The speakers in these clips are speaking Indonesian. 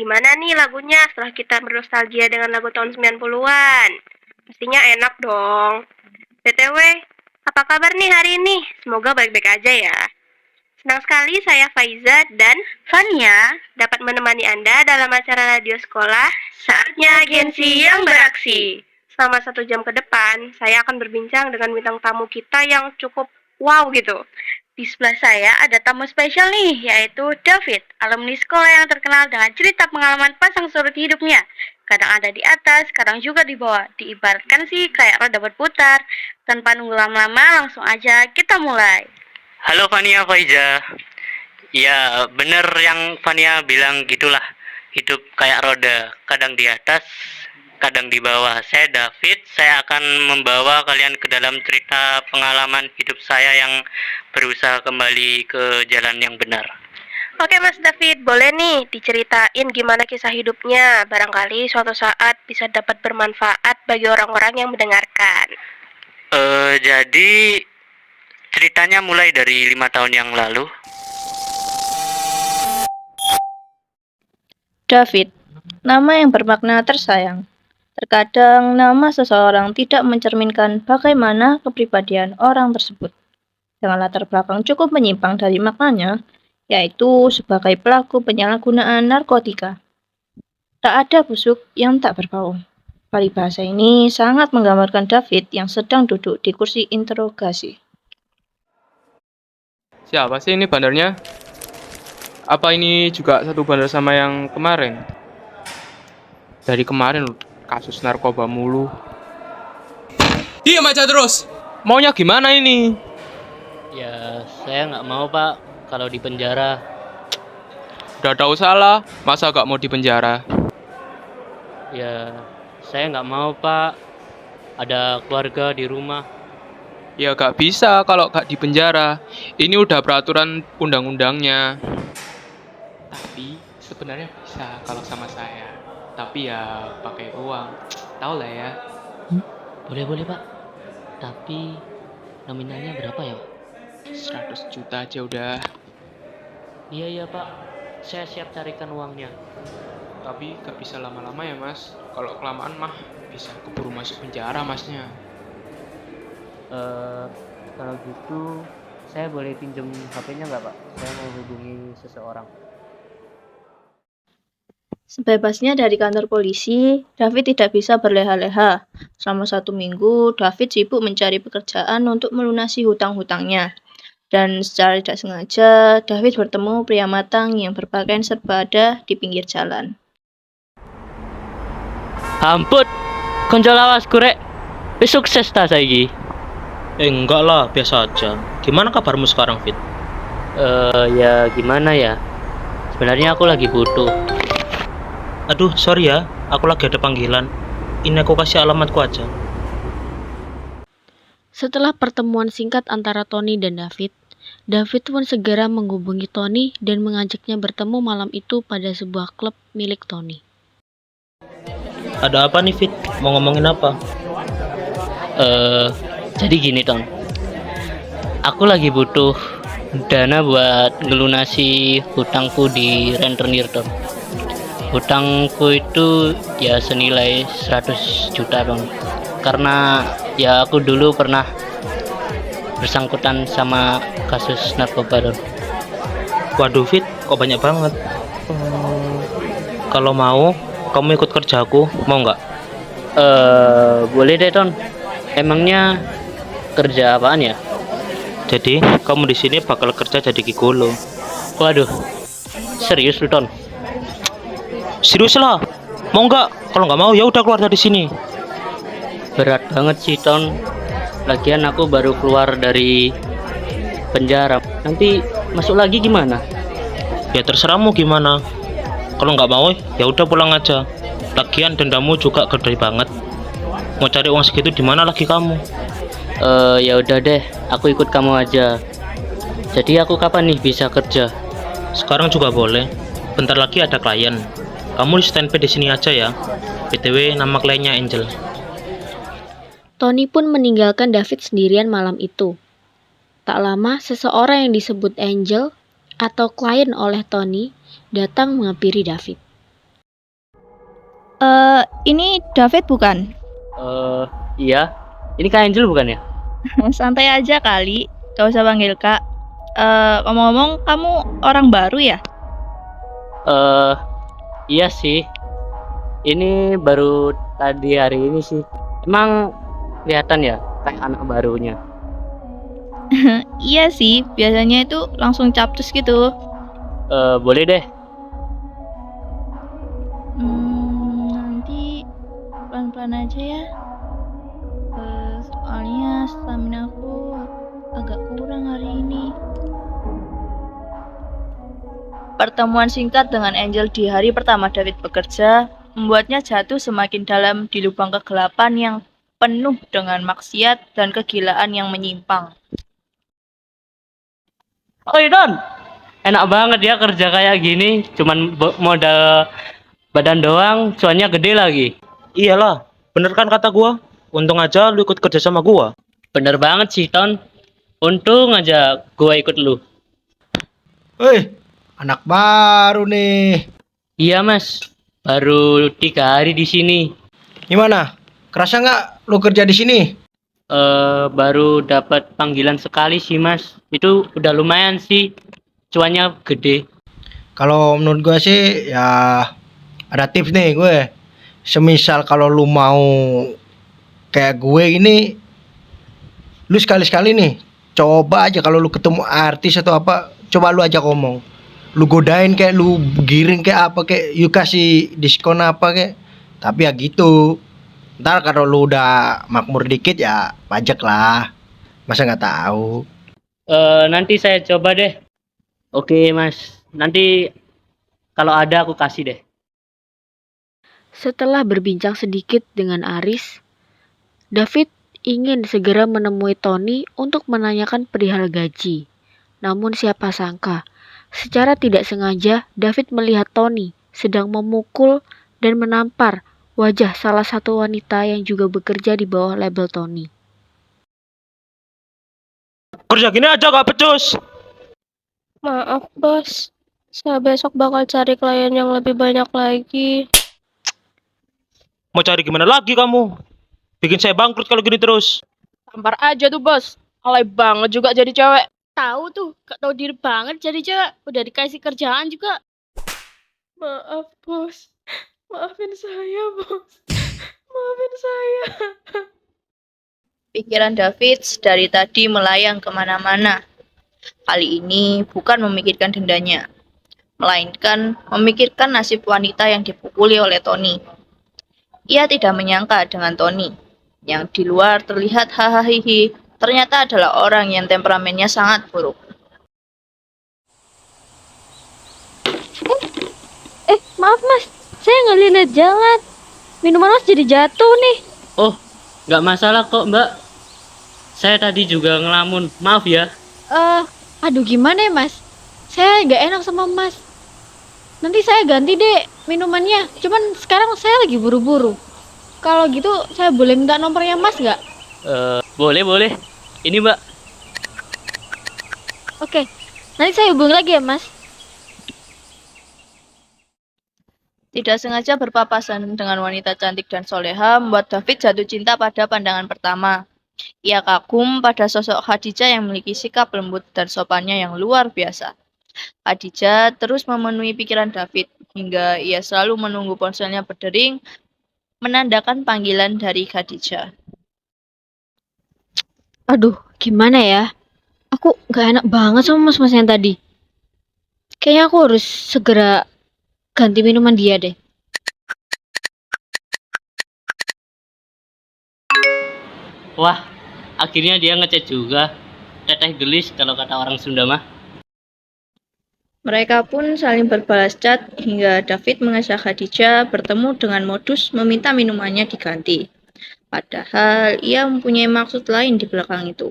Gimana nih lagunya setelah kita bernostalgia dengan lagu tahun 90-an? Pastinya enak dong. BTW, apa kabar nih hari ini? Semoga baik-baik aja ya. Senang sekali saya Faiza dan Fania dapat menemani Anda dalam acara radio sekolah Saatnya Gensi yang Beraksi. Selama 1 jam ke depan, saya akan berbincang dengan bintang tamu kita yang cukup wow gitu. Di sebelah saya ada tamu spesial nih, yaitu David, alumni sekolah yang terkenal dengan cerita pengalaman pasang surut hidupnya. Kadang ada di atas, kadang juga di bawah. Diibaratkan sih kayak roda berputar. Tanpa nunggu lama-lama, langsung aja kita mulai. Halo Fania Faiza. Ya bener yang Fania bilang gitulah. Hidup kayak roda, kadang di atas, kadang di bawah. Saya David, saya akan membawa kalian ke dalam cerita pengalaman hidup saya yang berusaha kembali ke jalan yang benar. Oke Mas David, boleh nih diceritain gimana kisah hidupnya. Barangkali suatu saat bisa dapat bermanfaat bagi orang-orang yang mendengarkan. Jadi ceritanya mulai dari 5 tahun yang lalu. David, nama yang bermakna tersayang. Terkadang nama seseorang tidak mencerminkan bagaimana kepribadian orang tersebut. Dengan latar belakang cukup menyimpang dari maknanya, yaitu sebagai pelaku penyalahgunaan narkotika. Tak ada busuk yang tak berbau. Paribahasa ini sangat menggambarkan David yang sedang duduk di kursi interogasi. Siapa sih ini bandarnya? Apa ini juga satu bandar sama yang kemarin? Dari kemarin kasus narkoba mulu. Diam aja terus! Maunya gimana ini? Ya saya nggak mau Pak kalau di penjara. Udah tahu salah, masa gak mau dipenjara? Ya saya nggak mau Pak. Ada keluarga di rumah. Ya gak bisa kalau gak dipenjara. Ini udah peraturan undang-undangnya. Tapi sebenarnya bisa kalau sama saya. Tapi ya pakai uang. Tahu lah ya. Boleh Pak. Tapi nominalnya berapa ya Pak? 100 juta aja udah. Iya Pak. Saya siap carikan uangnya. Tapi gak bisa lama-lama ya mas. Kalau kelamaan mah bisa keburu masuk penjara masnya. Kalau gitu saya boleh pinjam HP-nya nggak Pak? Saya mau hubungi seseorang. Sebebasnya dari kantor polisi, David tidak bisa berleha-leha. Selama 1 minggu, David sibuk mencari pekerjaan untuk melunasi hutang-hutangnya. Dan secara tidak sengaja, David bertemu pria matang yang berpakaian serba ada di pinggir jalan. Ampun, konco lawas kurek. Wis sukses ta saiki? Enggak lah, biasa aja. Gimana kabarmu sekarang, Fit? Ya gimana ya? Sebenarnya aku lagi butuh. Aduh, sorry ya, aku lagi ada panggilan. Ini aku kasih alamatku aja. Setelah pertemuan singkat antara Tony dan David, David pun segera menghubungi Tony dan mengajaknya bertemu malam itu pada sebuah klub milik Tony. Ada apa nih, Fit? Mau ngomongin apa? Jadi gini Ton. Aku lagi butuh dana buat ngelunasi hutangku di rentenir Ton. Hutangku itu ya senilai 100 juta Ton. Karena ya aku dulu pernah bersangkutan sama kasus narkoba Ton. Waduh, Fit, kok banyak banget? Kalau mau, kamu ikut kerjaku, mau nggak? Boleh deh Ton. Emangnya kerja apaan ya? Jadi, kamu di sini bakal kerja jadi gigolo. Waduh, serius lu Ton? Serius lah, mau nggak? Kalau nggak mau, ya udah keluar dari sini. Berat banget sih Ton. Lagian aku baru keluar dari penjara. Nanti masuk lagi gimana? Ya terserahmu gimana. Kalau nggak mau, ya udah pulang aja. Lagian dendamu juga gede banget. Mau cari uang segitu di mana lagi kamu? Ya udah deh, aku ikut kamu aja. Jadi aku kapan nih bisa kerja? Sekarang juga boleh. Bentar lagi ada klien. Kamu standby di sini aja ya. BTW nama kliennya Angel. Tony pun meninggalkan David sendirian malam itu. Tak lama, seseorang yang disebut Angel atau klien oleh Tony datang menghampiri David. Ini David bukan? Iya. Ini Kak Angel bukan ya? Santai aja kali, gak usah panggil Kak. Ngomong-ngomong, kamu orang baru ya? Iya sih. Ini baru tadi hari ini sih. Emang kelihatan ya kayak anak barunya. Iya sih, biasanya itu langsung capcus gitu. Boleh deh. Nanti pelan-pelan aja ya. Soalnya stamina aku agak kurang hari ini. Pertemuan singkat dengan Angel di hari pertama David bekerja membuatnya jatuh semakin dalam di lubang kegelapan yang penuh dengan maksiat dan kegilaan yang menyimpang. Oi Don, enak banget ya kerja kayak gini. Cuman modal badan doang, cuannya gede lagi. Iyalah, bener kan kata gua? Untung aja lu ikut kerja sama gua. Bener banget sih Ton. Untung aja gua ikut lu. Woi, anak baru nih. Iya Mas, baru 3 hari di sini. Gimana? Kerasa nggak lu kerja di sini? Baru dapat panggilan sekali sih Mas. Itu udah lumayan sih. Cuannya gede. Kalau menurut gue sih ya ada tips nih gue. Semisal kalau lu mau kayak gue ini, lu sekali-sekali nih coba aja kalau lu ketemu artis atau apa, coba lu ajak ngomong. Lu godain kayak lu giring kayak apa kayak you kasih diskon apa kayak. Tapi ya gitu. Ntar kalau lu udah makmur dikit ya pajak lah. Masa nggak tahu? Nanti saya coba deh. Oke Mas, nanti kalau ada aku kasih deh. Setelah berbincang sedikit dengan Aris, David ingin segera menemui Tony untuk menanyakan perihal gaji. Namun siapa sangka, secara tidak sengaja David melihat Tony sedang memukul dan menampar wajah salah satu wanita yang juga bekerja di bawah label Tony. Kerja gini aja gak becus. Maaf, Bos. Saya besok bakal cari klien yang lebih banyak lagi. Mau cari gimana lagi kamu? Bikin saya bangkrut kalau gini terus. Tampar aja tuh bos, alay banget juga jadi cewek. Tahu tuh, gak tahu diri banget jadi cewek. Udah dikasih kerjaan juga. Maaf, Bos. Maafin saya, Bos. Maafin saya. Pikiran David dari tadi melayang kemana-mana. Kali ini bukan memikirkan dendanya, melainkan memikirkan nasib wanita yang dipukuli oleh Tony. Ia tidak menyangka dengan Tony, yang di luar terlihat hahaha, ternyata adalah orang yang temperamennya sangat buruk. Maaf mas, saya nggak lihat jalan. Minuman mas jadi jatuh nih. Oh, nggak masalah kok Mbak. Saya tadi juga ngelamun, maaf ya. Aduh gimana ya mas? Saya nggak enak sama mas. Nanti saya ganti deh minumannya. Cuman sekarang saya lagi buru-buru. Kalau gitu saya boleh minta nomornya mas nggak? Boleh. Ini Mbak. Oke, nanti saya hubungi lagi ya mas. Tidak sengaja berpapasan dengan wanita cantik dan soleha membuat David jatuh cinta pada pandangan pertama. Ia kagum pada sosok Khadijah yang memiliki sikap lembut dan sopannya yang luar biasa. Khadijah terus memenuhi pikiran David hingga ia selalu menunggu ponselnya berdering menandakan panggilan dari Khadijah. Aduh, gimana ya? Aku gak enak banget sama mas-mas yang tadi. Kayaknya aku harus segera ganti minuman dia deh. Wah, akhirnya dia ngechat juga. Teteh gelis kalau kata orang Sunda mah. Mereka pun saling berbalas chat hingga David mengajak Khadijah bertemu dengan modus meminta minumannya diganti. Padahal ia mempunyai maksud lain di belakang itu.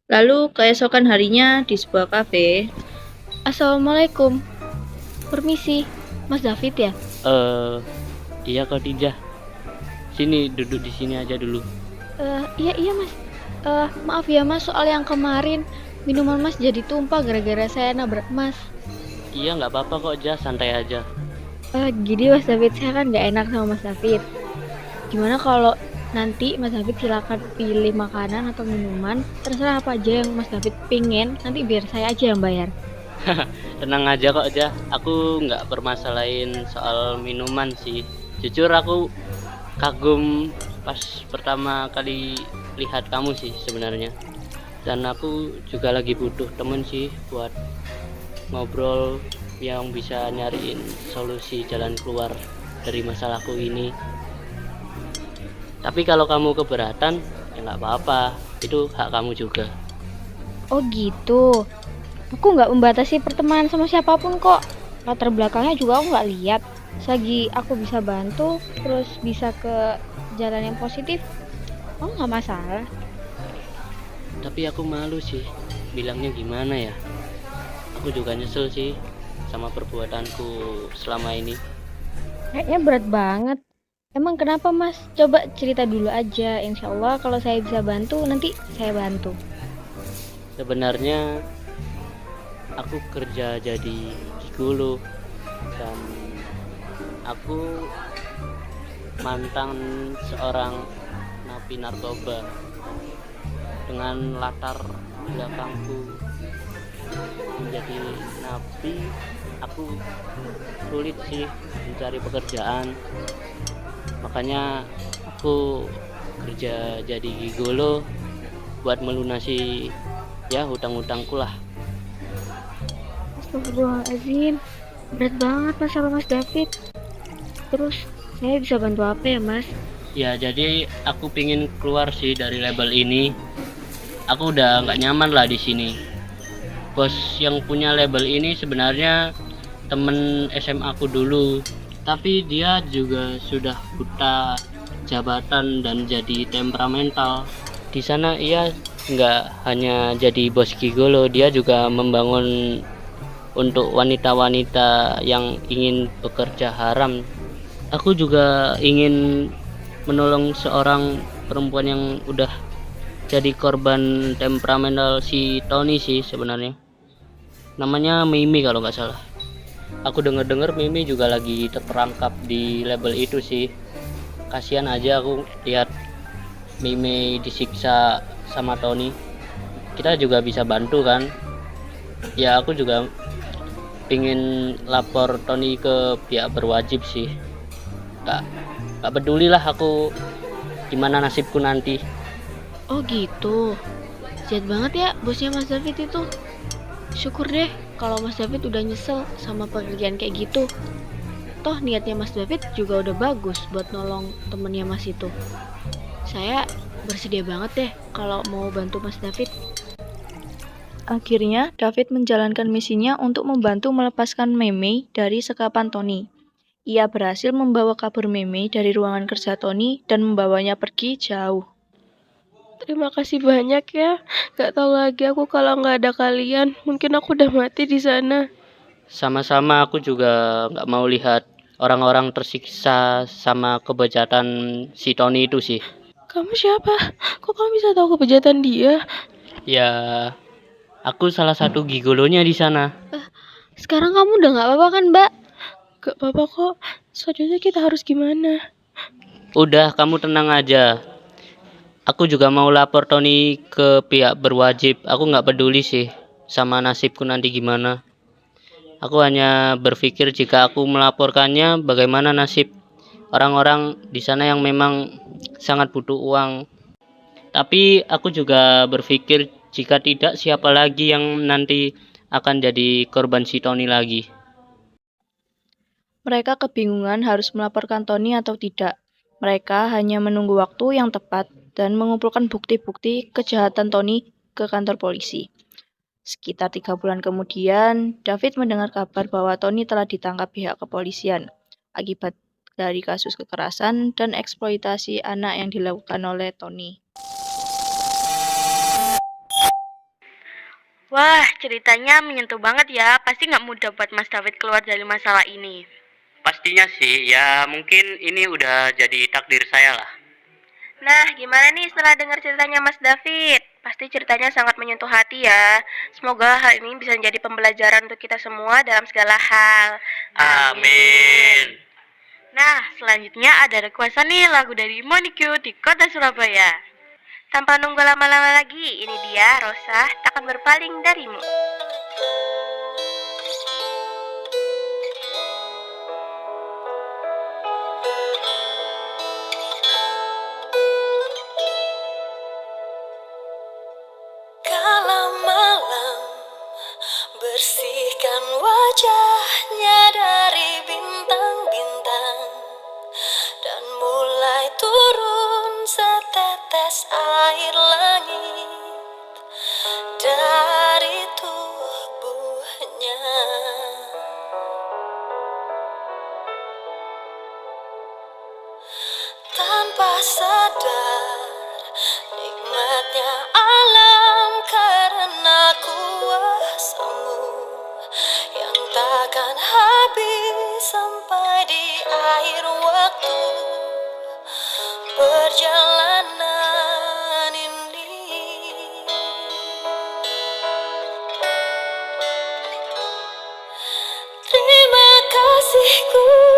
Lalu keesokan harinya di sebuah kafe. Assalamualaikum. Permisi, Mas David ya? Iya Khadijah. Sini duduk di sini aja dulu. Iya mas. Maaf ya mas, soal yang kemarin minuman mas jadi tumpah gara-gara saya nabrak mas. Iya nggak apa-apa kok, Jah, santai aja. Gini Mas David, saya kan nggak enak sama Mas David. Gimana kalau nanti Mas David silakan pilih makanan atau minuman, terserah apa aja yang Mas David pingin, nanti biar saya aja yang bayar. Tenang aja kok aja, aku nggak permasalahin soal minuman sih. Jujur aku kagum pas pertama kali lihat kamu sih sebenarnya. Dan aku juga lagi butuh temen sih buat ngobrol yang bisa nyariin solusi jalan keluar dari masalahku ini. Tapi kalau kamu keberatan, ya nggak apa-apa, itu hak kamu juga. Oh gitu. Aku nggak membatasi pertemanan sama siapapun kok. Latar belakangnya juga aku nggak lihat. Selagi aku bisa bantu, terus bisa ke jalan yang positif, oh nggak masalah. Tapi aku malu sih, bilangnya gimana ya? Aku juga nyesel sih sama perbuatanku selama ini. Kayaknya berat banget. Emang kenapa Mas? Coba cerita dulu aja. Insya Allah kalau saya bisa bantu, nanti saya bantu. Sebenarnya aku kerja jadi gigolo dan aku mantan seorang napi narkoba. Dengan latar belakangku menjadi napi, aku sulit sih mencari pekerjaan. Makanya aku kerja jadi gigolo buat melunasi ya hutang-hutangku lah. Astagfirullahaladzim, berat banget masalah Mas David. Terus saya bisa bantu apa ya Mas? Ya jadi aku pingin keluar sih dari label ini. Aku udah nggak nyaman lah di sini. Bos yang punya label ini sebenarnya temen SMA aku dulu, tapi dia juga sudah buta jabatan dan jadi temperamental. Di sana ia nggak hanya jadi bos gigolo, dia juga membangun untuk wanita-wanita yang ingin bekerja haram. Aku juga ingin menolong seorang perempuan yang udah jadi korban temperamental si Tony sih sebenarnya. Namanya Mimi kalau nggak salah. Aku denger-denger Mimi juga lagi terperangkap di label itu sih. Kasihan aja aku lihat Mimi disiksa sama Tony. Kita juga bisa bantu kan? Ya aku juga pingin lapor Tony ke pihak berwajib sih. Gak peduli lah aku gimana nasibku nanti. Oh gitu. Jahat banget ya bosnya Mas David itu. Syukur deh kalau Mas David udah nyesel sama pekerjaan kayak gitu. Toh niatnya Mas David juga udah bagus buat nolong temennya Mas itu. Saya bersedia banget deh kalau mau bantu Mas David. Akhirnya, David menjalankan misinya untuk membantu melepaskan Meme dari sekapan Tony. Ia berhasil membawa kabur Meme dari ruangan kerja Tony dan membawanya pergi jauh. Terima kasih banyak ya. Gak tahu lagi aku kalau nggak ada kalian, mungkin aku udah mati di sana. Sama-sama, aku juga nggak mau lihat orang-orang tersiksa sama kebejatan si Tony itu sih. Kamu siapa? Kok kamu bisa tahu kebejatan dia? Ya, aku salah satu gigolonya di sana. Sekarang kamu udah nggak apa-apa kan Mbak? Gak apa-apa kok. Selanjutnya kita harus gimana? Udah, kamu tenang aja. Aku juga mau lapor Tony ke pihak berwajib. Aku nggak peduli sih sama nasibku nanti gimana. Aku hanya berpikir jika aku melaporkannya, bagaimana nasib orang-orang di sana yang memang sangat butuh uang. Tapi aku juga berpikir jika tidak, siapa lagi yang nanti akan jadi korban si Tony lagi. Mereka kebingungan harus melaporkan Tony atau tidak. Mereka hanya menunggu waktu yang tepat dan mengumpulkan bukti-bukti kejahatan Tony ke kantor polisi. Sekitar 3 bulan kemudian, David mendengar kabar bahwa Tony telah ditangkap pihak kepolisian akibat dari kasus kekerasan dan eksploitasi anak yang dilakukan oleh Tony. Wah, ceritanya menyentuh banget ya. Pasti nggak mudah buat Mas David keluar dari masalah ini. Pastinya sih, ya mungkin ini udah jadi takdir saya lah. Nah, gimana nih setelah dengar ceritanya Mas David? Pasti ceritanya sangat menyentuh hati ya. Semoga hal ini bisa menjadi pembelajaran untuk kita semua dalam segala hal. Amin. Nah, selanjutnya ada requestan nih lagu dari Monikyu di kota Surabaya. Tanpa nunggu lama-lama lagi, ini dia Rosa takkan berpaling darimu. Kala malam bersihkan wajahnya dari bintang-bintang dan mulai turun setetes air langit dari tubuhnya. Tanpa sadar nikmatnya alam karena kuasamu yang takkan habis sampai di akhir waktu perjalanan ini. Terima kasihku